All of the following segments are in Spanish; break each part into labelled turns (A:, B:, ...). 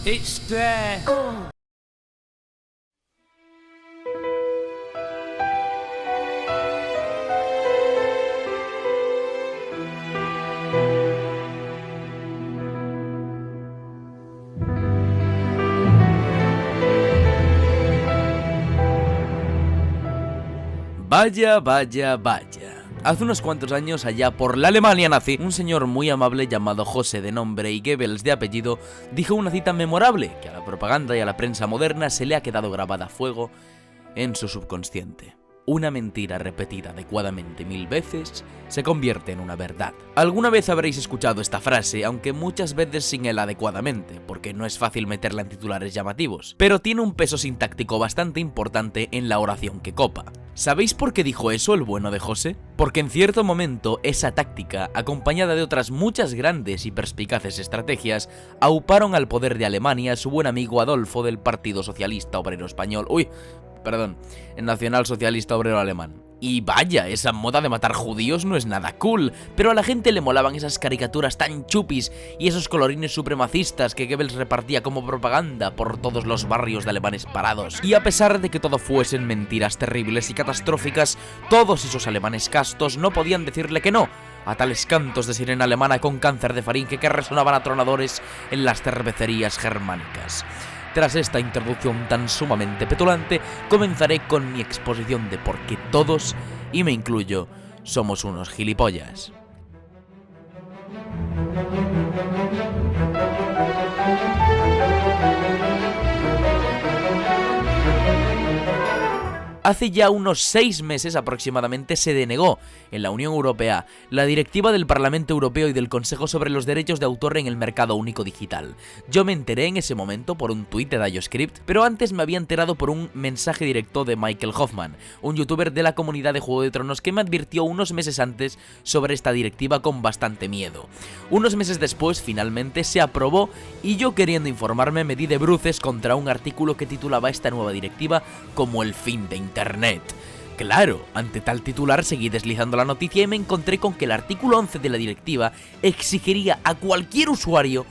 A: It's there.
B: Vaya, vaya, vaya. Hace unos cuantos años, allá por la Alemania nazi, un señor muy amable llamado José de nombre y Goebbels de apellido dijo una cita memorable que a la propaganda y a la prensa moderna se le ha quedado grabada a fuego en su subconsciente. Una mentira repetida adecuadamente 1000 veces se convierte en una verdad. Alguna vez habréis escuchado esta frase, aunque muchas veces sin el adecuadamente, porque no es fácil meterla en titulares llamativos, pero tiene un peso sintáctico bastante importante en la oración que copa. ¿Sabéis por qué dijo eso el bueno de José? Porque en cierto momento esa táctica, acompañada de otras muchas grandes y perspicaces estrategias, auparon al poder de Alemania a su buen amigo Adolfo del Partido Socialista Obrero Español. El Nacional Socialista Obrero Alemán. Y vaya, esa moda de matar judíos no es nada cool, pero a la gente le molaban esas caricaturas tan chupis y esos colorines supremacistas que Goebbels repartía como propaganda por todos los barrios de alemanes parados. Y a pesar de que todo fuesen mentiras terribles y catastróficas, todos esos alemanes castos no podían decirle que no a tales cantos de sirena alemana con cáncer de faringe que resonaban atronadores en las cervecerías germánicas. Tras esta introducción tan sumamente petulante, comenzaré con mi exposición de por qué todos, y me incluyo, somos unos gilipollas. Hace ya unos 6 meses aproximadamente se denegó en la Unión Europea la directiva del Parlamento Europeo y del Consejo sobre los derechos de autor en el mercado único digital. Yo me enteré en ese momento por un tuit de DioScript, pero antes me había enterado por un mensaje directo de Michael Hoffman, un youtuber de la comunidad de Juego de Tronos que me advirtió unos meses antes sobre esta directiva con bastante miedo. Unos meses después finalmente se aprobó y yo, queriendo informarme, me di de bruces contra un artículo que titulaba esta nueva directiva como el fin de Internet. Claro, ante tal titular seguí deslizando la noticia y me encontré con que el artículo 11 de la directiva exigiría a cualquier usuario,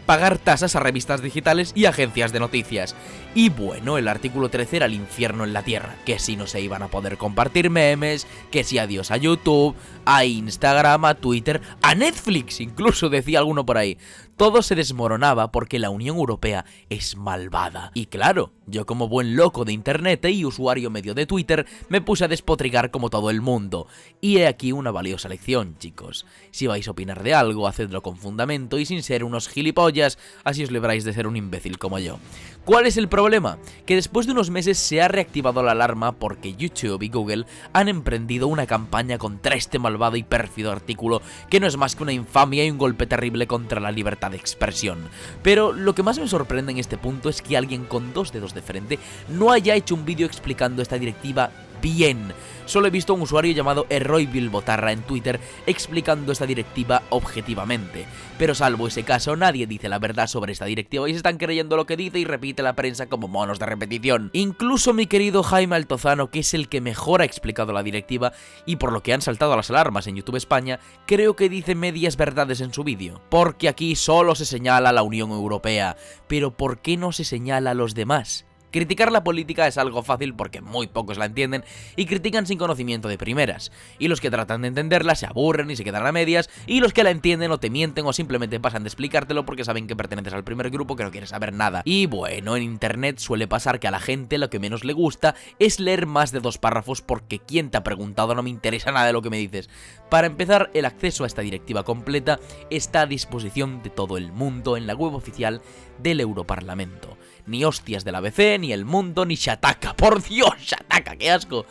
B: pagar tasas a revistas digitales y agencias de noticias. Y bueno, el artículo 13 era el infierno en la tierra, que si no se iban a poder compartir memes, que si adiós a YouTube, a Instagram, a Twitter, a Netflix, incluso decía alguno por ahí. Todo se desmoronaba porque la Unión Europea es malvada. Y claro, yo como buen loco de internet y usuario medio de Twitter, me puse a despotricar como todo el mundo. Y he aquí una valiosa lección, chicos. Si vais a opinar de algo, hacedlo con fundamento y sin ser unos gilipollas, así os libráis de ser un imbécil como yo. ¿Cuál es el problema? Que después de unos meses se ha reactivado la alarma porque YouTube y Google han emprendido una campaña contra este malvado y pérfido artículo que no es más que una infamia y un golpe terrible contra la libertad de expresión. Pero lo que más me sorprende en este punto es que alguien con 2 dedos de frente no haya hecho un vídeo explicando esta directiva bien. Solo he visto a un usuario llamado Erroy Bilbotarra en Twitter explicando esta directiva objetivamente. Pero salvo ese caso, nadie dice la verdad sobre esta directiva y se están creyendo lo que dice y repite la prensa como monos de repetición. Incluso mi querido Jaime Altozano, que es el que mejor ha explicado la directiva y por lo que han saltado las alarmas en YouTube España, creo que dice medias verdades en su vídeo. Porque aquí solo se señala a la Unión Europea. Pero ¿por qué no se señala a los demás? Criticar la política es algo fácil porque muy pocos la entienden y critican sin conocimiento de primeras. Y los que tratan de entenderla se aburren y se quedan a medias, y los que la entienden o te mienten o simplemente pasan de explicártelo porque saben que perteneces al primer grupo que no quiere saber nada. Y bueno, en internet suele pasar que a la gente lo que menos le gusta es leer más de 2 párrafos porque ¿quién te ha preguntado? No me interesa nada de lo que me dices. Para empezar, el acceso a esta directiva completa está a disposición de todo el mundo en la web oficial del Europarlamento. Ni hostias del ABC, ni El Mundo, ni Shataka. ¡Por Dios, Shataka, qué asco!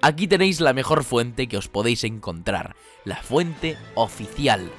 B: Aquí tenéis la mejor fuente que os podéis encontrar. La fuente oficial.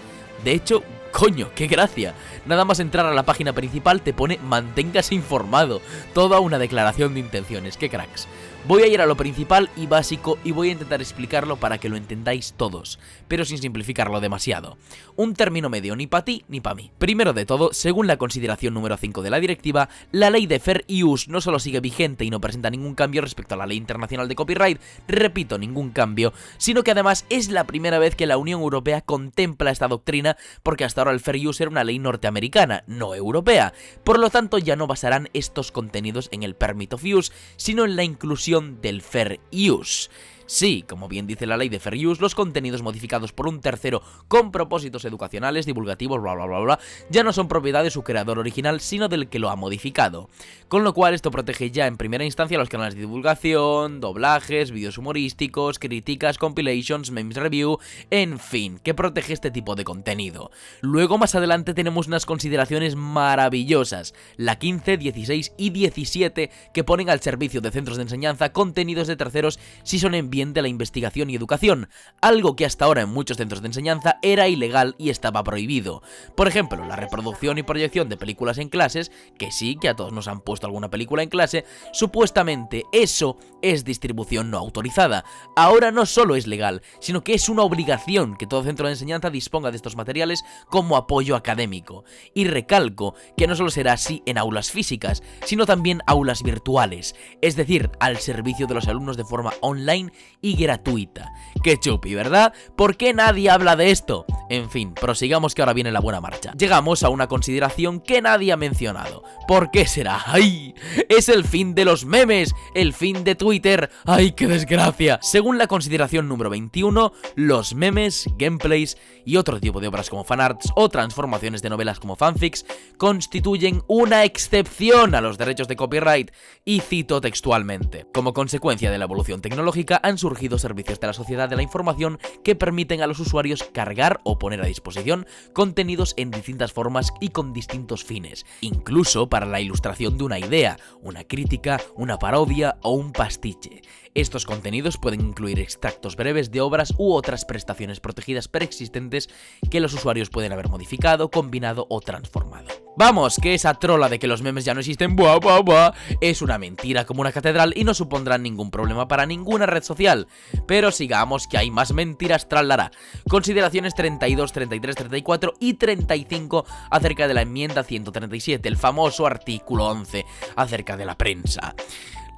B: De hecho, coño, qué gracia. Nada más entrar a la página principal te pone manténgase informado. Toda una declaración de intenciones, qué cracks. Voy a ir a lo principal y básico y voy a intentar explicarlo para que lo entendáis todos, pero sin simplificarlo demasiado. Un término medio ni para ti ni para mí. Primero de todo, según la consideración número 5 de la directiva, la ley de Fair Use no solo sigue vigente y no presenta ningún cambio respecto a la ley internacional de copyright, repito, ningún cambio, sino que además es la primera vez que la Unión Europea contempla esta doctrina, porque hasta ahora el Fair Use era una ley norteamericana, no europea. Por lo tanto, ya no basarán estos contenidos en el Permit of Use, sino en la inclusión del Fair Use. Sí, como bien dice la ley de Fair Use, los contenidos modificados por un tercero con propósitos educacionales, divulgativos, bla bla bla bla, ya no son propiedad de su creador original, sino del que lo ha modificado. Con lo cual esto protege ya en primera instancia los canales de divulgación, doblajes, vídeos humorísticos, críticas, compilations, memes review, en fin, que protege este tipo de contenido. Luego más adelante tenemos unas consideraciones maravillosas, la 15, 16 y 17, que ponen al servicio de centros de enseñanza contenidos de terceros si son en de la investigación y educación, algo que hasta ahora en muchos centros de enseñanza era ilegal y estaba prohibido. Por ejemplo, la reproducción y proyección de películas en clases, que sí, que a todos nos han puesto alguna película en clase, supuestamente eso es distribución no autorizada. Ahora no solo es legal, sino que es una obligación que todo centro de enseñanza disponga de estos materiales como apoyo académico. Y recalco que no solo será así en aulas físicas, sino también aulas virtuales, es decir, al servicio de los alumnos de forma online y gratuita. Qué chupi, ¿verdad? ¿Por qué nadie habla de esto? En fin, prosigamos que ahora viene la buena marcha. Llegamos a una consideración que nadie ha mencionado. ¿Por qué será? ¡Ay! Es el fin de los memes, el fin de Twitter. ¡Ay, qué desgracia! Según la consideración número 21, los memes, gameplays y otro tipo de obras como fanarts o transformaciones de novelas como fanfics constituyen una excepción a los derechos de copyright, y cito textualmente: como consecuencia de la evolución tecnológica han surgido servicios de la sociedad de la información que permiten a los usuarios cargar o poner a disposición contenidos en distintas formas y con distintos fines, incluso para la ilustración de una idea, una crítica, una parodia o un pastiche. Estos contenidos pueden incluir extractos breves de obras u otras prestaciones protegidas preexistentes que los usuarios pueden haber modificado, combinado o transformado. Vamos, que esa trola de que los memes ya no existen, buah, buah, buah, es una mentira como una catedral y no supondrán ningún problema para ninguna red social. Pero sigamos, que hay más mentiras, tralará. Consideraciones 32, 33, 34 y 35 acerca de la enmienda 137, el famoso artículo 11, acerca de la prensa.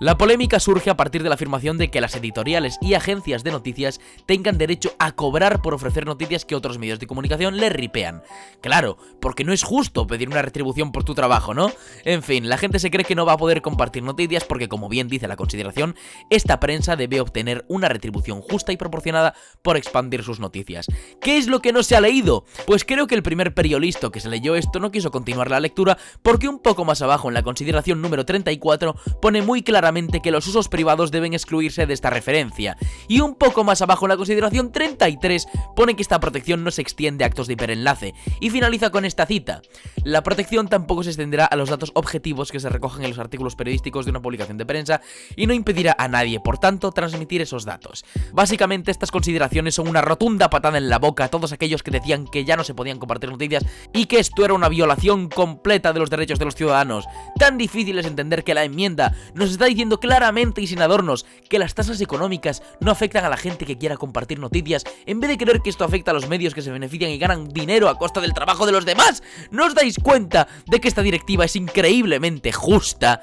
B: La polémica surge a partir de la afirmación de que las editoriales y agencias de noticias tengan derecho a cobrar por ofrecer noticias que otros medios de comunicación les ripean. Claro, porque no es justo pedir una retribución por tu trabajo, ¿no? En fin, la gente se cree que no va a poder compartir noticias porque, como bien dice la consideración, esta prensa debe obtener una retribución justa y proporcionada por expandir sus noticias. ¿Qué es lo que no se ha leído? Pues creo que el primer periodista que se leyó esto no quiso continuar la lectura, porque un poco más abajo en la consideración número 34 pone muy claramente que los usos privados deben excluirse de esta referencia, y un poco más abajo en la consideración 33 pone que esta protección no se extiende a actos de hiperenlace, y finaliza con esta cita: la protección tampoco se extenderá a los datos objetivos que se recogen en los artículos periodísticos de una publicación de prensa y no impedirá a nadie, por tanto, transmitir esos datos. Básicamente, estas consideraciones son una rotunda patada en la boca a todos aquellos que decían que ya no se podían compartir noticias y que esto era una violación completa de los derechos de los ciudadanos. Tan difícil es entender que la enmienda nos está diciendo claramente y sin adornos que las tasas económicas no afectan a la gente que quiera compartir noticias, en vez de creer que esto afecta a los medios que se benefician y ganan dinero a costa del trabajo de los demás. ¿No os dais cuenta de que esta directiva es increíblemente justa?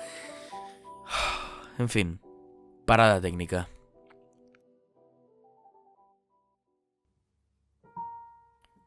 B: En fin, parada técnica.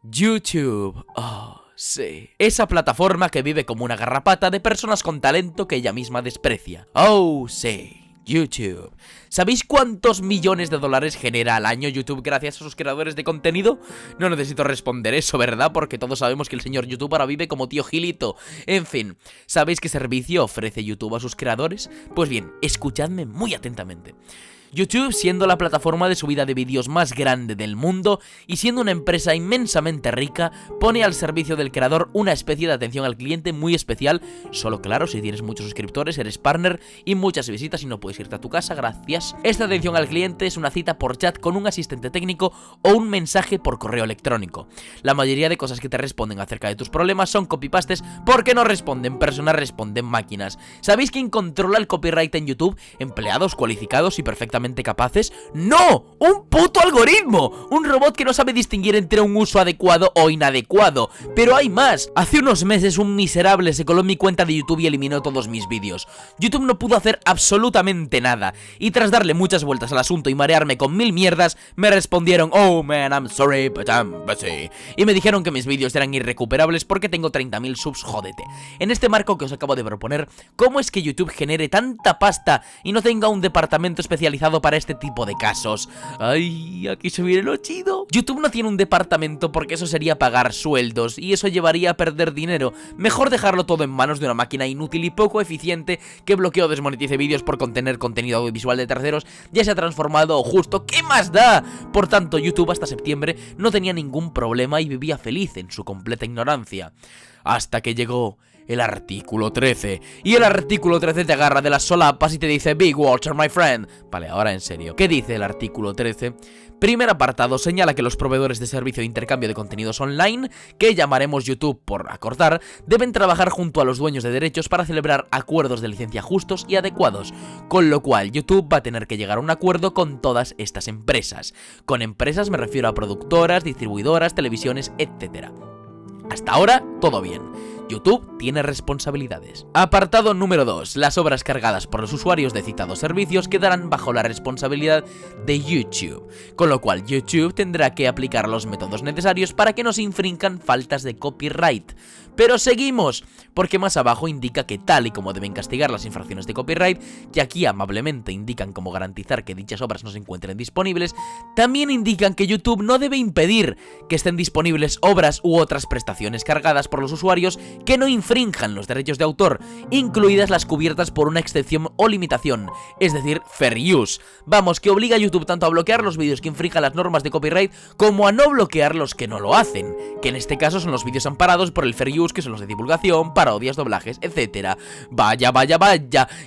B: YouTube. Oh, sí. Esa plataforma que vive como una garrapata de personas con talento que ella misma desprecia. Oh, sí. YouTube. ¿Sabéis cuántos millones de dólares genera al año YouTube gracias a sus creadores de contenido? No necesito responder eso, ¿verdad? Porque todos sabemos que el señor YouTube ahora vive como tío Gilito. En fin, ¿sabéis qué servicio ofrece YouTube a sus creadores? Pues bien, escuchadme muy atentamente. YouTube, siendo la plataforma de subida de vídeos más grande del mundo y siendo una empresa inmensamente rica, pone al servicio del creador una especie de atención al cliente muy especial. Solo claro, si tienes muchos suscriptores, eres partner y muchas visitas y no puedes irte a tu casa, gracias. Esta atención al cliente es una cita por chat con un asistente técnico o un mensaje por correo electrónico. La mayoría de cosas que te responden acerca de tus problemas son copypastes porque no responden personas, responden máquinas. ¿Sabéis quién controla el copyright en YouTube? ¿Empleados cualificados y perfectamente capaces? ¡No! ¡Un puto algoritmo! Un robot que no sabe distinguir entre un uso adecuado o inadecuado. Pero hay más. Hace unos meses un miserable se coló en mi cuenta de YouTube y eliminó todos mis vídeos. YouTube no pudo hacer absolutamente nada. Y tras darle muchas vueltas al asunto y marearme con mil mierdas, me respondieron: "Oh man, I'm sorry, but I'm busy". Y me dijeron que mis vídeos eran irrecuperables porque tengo 30.000 subs, jódete. En este marco que os acabo de proponer, ¿cómo es que YouTube genere tanta pasta y no tenga un departamento especializado para este tipo de casos? Ay, aquí se viene lo chido. YouTube no tiene un departamento porque eso sería pagar sueldos y eso llevaría a perder dinero. Mejor dejarlo todo en manos de una máquina inútil y poco eficiente que bloquee o desmonetice vídeos por contener contenido audiovisual de terceros, ya se ha transformado justo. ¿Qué más da? Por tanto, YouTube hasta septiembre no tenía ningún problema y vivía feliz en su completa ignorancia. Hasta que llegó el artículo 13. Y el artículo 13 te agarra de las solapas y te dice: "Big Walter, my friend". Vale, ahora en serio. ¿Qué dice el artículo 13? Primer apartado, señala que los proveedores de servicio de intercambio de contenidos online, que llamaremos YouTube por acortar, deben trabajar junto a los dueños de derechos para celebrar acuerdos de licencia justos y adecuados, con lo cual YouTube va a tener que llegar a un acuerdo con todas estas empresas. Con empresas me refiero a productoras, distribuidoras, televisiones, etc. Hasta ahora, todo bien. YouTube tiene responsabilidades. Apartado número 2. Las obras cargadas por los usuarios de citados servicios quedarán bajo la responsabilidad de YouTube, con lo cual YouTube tendrá que aplicar los métodos necesarios para que no se infrinjan faltas de copyright. Pero seguimos, porque más abajo indica que tal y como deben castigar las infracciones de copyright, que aquí amablemente indican cómo garantizar que dichas obras no se encuentren disponibles, también indican que YouTube no debe impedir que estén disponibles obras u otras prestaciones cargadas por los usuarios que no infrinjan los derechos de autor, incluidas las cubiertas por una excepción o limitación, es decir, fair use. Vamos, que obliga a YouTube tanto a bloquear los vídeos que infrinjan las normas de copyright como a no bloquear los que no lo hacen, que en este caso son los vídeos amparados por el fair use, que son los de divulgación, parodias, doblajes, etc. Vaya,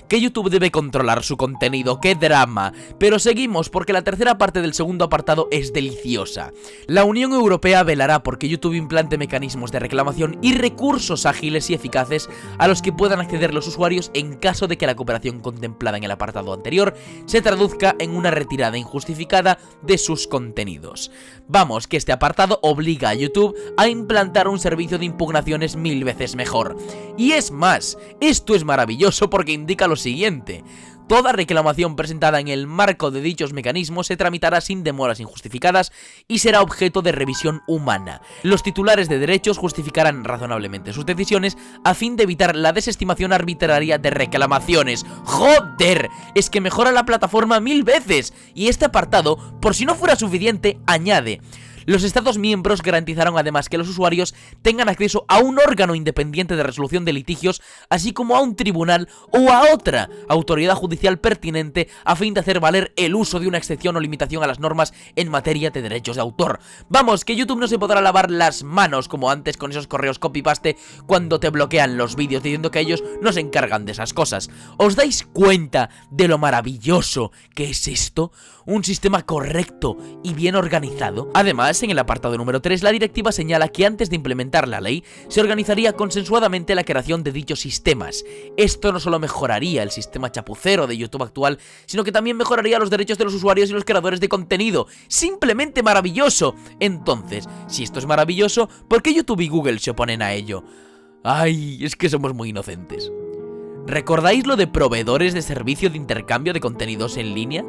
B: que YouTube debe controlar su contenido, qué drama. Pero seguimos, porque la tercera parte del segundo apartado es deliciosa. La Unión Europea velará porque YouTube implante mecanismos de reclamación y recursos ágiles y eficaces a los que puedan acceder los usuarios en caso de que la cooperación contemplada en el apartado anterior se traduzca en una retirada injustificada de sus contenidos. Vamos, que este apartado obliga a YouTube a implantar un servicio de impugnaciones 1000 veces mejor. Y es más, esto es maravilloso porque indica lo siguiente: toda reclamación presentada en el marco de dichos mecanismos se tramitará sin demoras injustificadas y será objeto de revisión humana. Los titulares de derechos justificarán razonablemente sus decisiones a fin de evitar la desestimación arbitraria de reclamaciones. ¡Joder! Es que mejora la plataforma 1000 veces. Y este apartado, por si no fuera suficiente, añade: los Estados miembros garantizarán además que los usuarios tengan acceso a un órgano independiente de resolución de litigios, así como a un tribunal o a otra autoridad judicial pertinente a fin de hacer valer el uso de una excepción o limitación a las normas en materia de derechos de autor. Vamos, que YouTube no se podrá lavar las manos como antes con esos correos copy-paste cuando te bloquean los vídeos diciendo que ellos no se encargan de esas cosas. ¿Os dais cuenta de lo maravilloso que es esto? Un sistema correcto y bien organizado. Además, en el apartado número 3, la directiva señala que antes de implementar la ley, se organizaría consensuadamente la creación de dichos sistemas. Esto no solo mejoraría el sistema chapucero de YouTube actual, sino que también mejoraría los derechos de los usuarios y los creadores de contenido. ¡Simplemente maravilloso! Entonces, si esto es maravilloso, ¿por qué YouTube y Google se oponen a ello? ¡Ay! Es que somos muy inocentes. ¿Recordáis lo de proveedores de servicio de intercambio de contenidos en línea?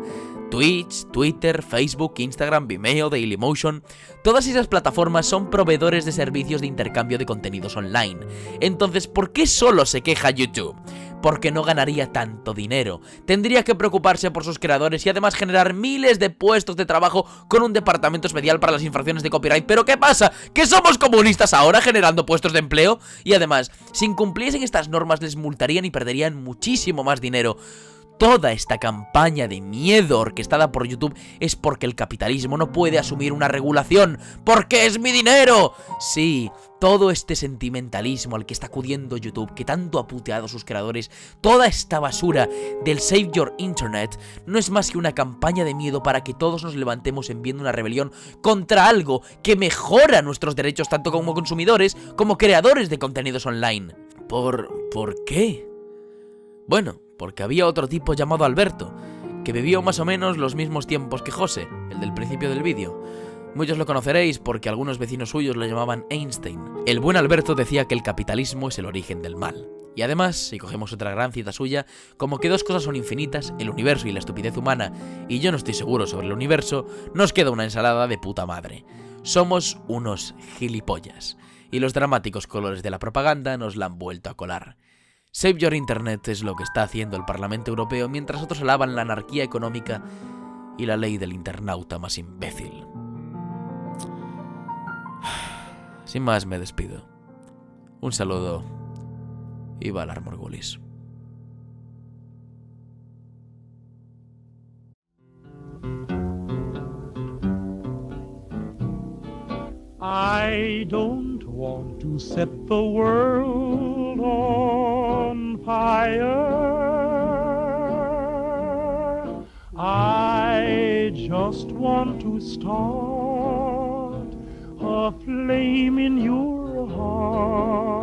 B: Twitch, Twitter, Facebook, Instagram, Vimeo, Dailymotion. Todas esas plataformas son proveedores de servicios de intercambio de contenidos online. Entonces, ¿por qué solo se queja YouTube? Porque no ganaría tanto dinero. Tendría que preocuparse por sus creadores y además generar miles de puestos de trabajo con un departamento especial para las infracciones de copyright. ¿Pero qué pasa? ¿Que somos comunistas ahora generando puestos de empleo? Y además, si incumpliesen estas normas les multarían y perderían muchísimo más dinero. Toda esta campaña de miedo orquestada por YouTube es porque el capitalismo no puede asumir una regulación, ¡porque es mi dinero! Sí, todo este sentimentalismo al que está acudiendo YouTube, que tanto ha puteado a sus creadores, toda esta basura del Save Your Internet, no es más que una campaña de miedo para que todos nos levantemos en viendo una rebelión contra algo que mejora nuestros derechos tanto como consumidores como creadores de contenidos online. ¿Por qué? Bueno, porque había otro tipo llamado Alberto, que vivió más o menos los mismos tiempos que José, el del principio del vídeo. Muchos lo conoceréis porque algunos vecinos suyos lo llamaban Einstein. El buen Alberto decía que el capitalismo es el origen del mal. Y además, si cogemos otra gran cita suya, como que dos cosas son infinitas, el universo y la estupidez humana, y yo no estoy seguro sobre el universo, nos queda una ensalada de puta madre. Somos unos gilipollas, y los dramáticos colores de la propaganda nos la han vuelto a colar. Save Your Internet es lo que está haciendo el Parlamento Europeo mientras otros alaban la anarquía económica y la ley del internauta más imbécil. Sin más me despido. Un saludo y Valar Morgulis.
C: I don't want to set the world on fire. I just want to start a flame in your heart.